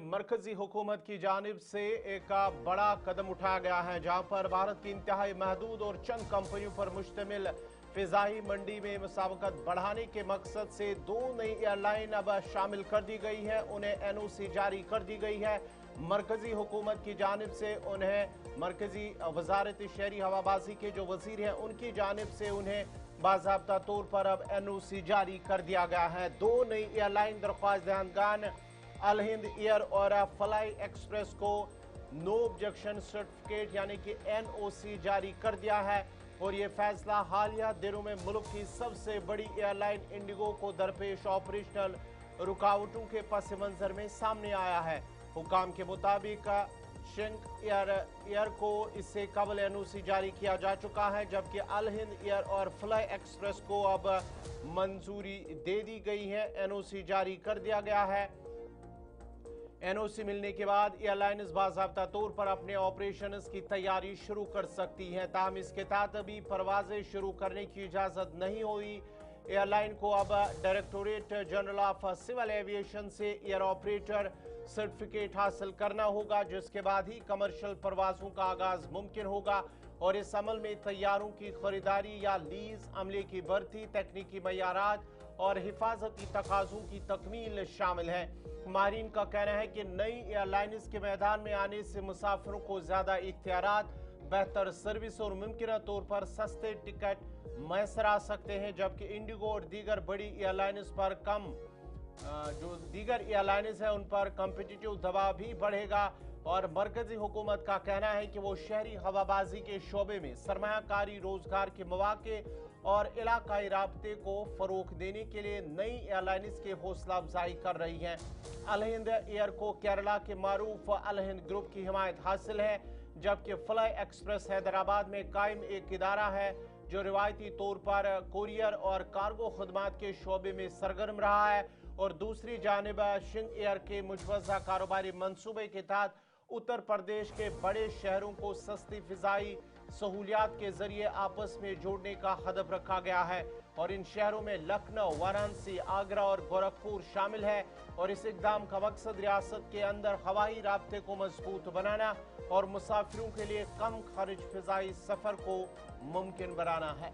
मरकजी हुकूमत की जानिब से एक बड़ा कदम उठाया गया है, जहां पर भारत की इंतहाई महदूद और चंद कंपनियों पर मुश्तमिल फिजाई मंडी में मुसावकत बढ़ाने के मकसद से 2 नई एयरलाइन अब शामिल कर दी गई है। उन्हें एनओसी जारी कर दी गई है। मरकजी हुकूमत की जानिब से उन्हें मरकजी वजारत शहरी हवाबाजी के जो वजीर हैं उनकी जानिब से उन्हें बाज़ाब्ता तौर पर अब एनओसी जारी कर दिया गया है। 2 नई एयरलाइन दरख्वास्त दहंदगान अल हिंद एयर और फ्लाई एक्सप्रेस को नो ऑब्जेक्शन सर्टिफिकेट यानी कि एनओसी जारी कर दिया है। और ये फैसला हालिया दिनों में मुल्क की सबसे बड़ी एयरलाइन इंडिगो को दरपेश ऑपरेशनल रुकावटों के पस मंजर में सामने आया है। हुकाम के मुताबिक शिंक एयर को इससे कबल एनओसी जारी किया जा चुका है, जबकि अल हिंद एयर और फ्लाई एक्सप्रेस को अब मंजूरी दे दी गई है, एनओसी जारी कर दिया गया है। एनओसी मिलने के बाद एयरलाइंस बाज़ाब्ता तौर पर अपने ऑपरेशंस की तैयारी शुरू कर सकती हैं। ताहम इसके तहत अभी परवाजें शुरू करने की इजाज़त नहीं हुई। एयरलाइन को अब directorate general of civil aviation से एयर ऑपरेटर सर्टिफिकेट हासिल करना होगा, जिसके बाद ही कमर्शियल परवाजों का आगाज मुमकिन होगा। और इस अमल में तैयारों की खरीदारी या लीज, अमले की भर्ती, तकनीकी मयारात और हिफाजती तकाजों की तकमील शामिल है। माहिरीन का कहना है कि नई एयरलाइंस के मैदान में आने से मुसाफिरों को ज्यादा इख्तियारात, बेहतर सर्विस और मुमकिन तौर पर सस्ते टिकट मैसर आ सकते हैं, जबकि इंडिगो और दीगर बड़ी एयरलाइंस पर जो दीगर एयरलाइंस है उन पर कम्पिटिटिव दबाव भी बढ़ेगा। और मरकजी हुकूमत का कहना है कि वो शहरी हवाबाजी के शोबे में सरमायाकारी, रोजगार के मौके और इलाकाई राब्ते को फरोग देने के लिए नई एयरलाइंस की हौसला अफजाई कर रही हैं। अल हिंद एयर को केरला के मारूफ अल हिंद ग्रुप की हिमायत हासिल है, जबकि फ्लाई एक्सप्रेस हैदराबाद में कायम एक इदारा है जो रिवायती तौर पर कोरियर और कार्गो खदमात के शोबे में सरगर्म रहा है। और दूसरी जानिब शिंक एयर के मुजवजा कारोबारी मंसूबे के तहत उत्तर प्रदेश के बड़े शहरों को सस्ती फिजाई सहूलियात के जरिए आपस में जोड़ने का हदफ रखा गया है। और इन शहरों में लखनऊ, वाराणसी, आगरा और गोरखपुर शामिल है। और इस इकदाम का मकसद रियासत के अंदर हवाई राब्ते को मजबूत बनाना और मुसाफिरों के लिए कम खर्च फिजाई सफर को मुमकिन बनाना है।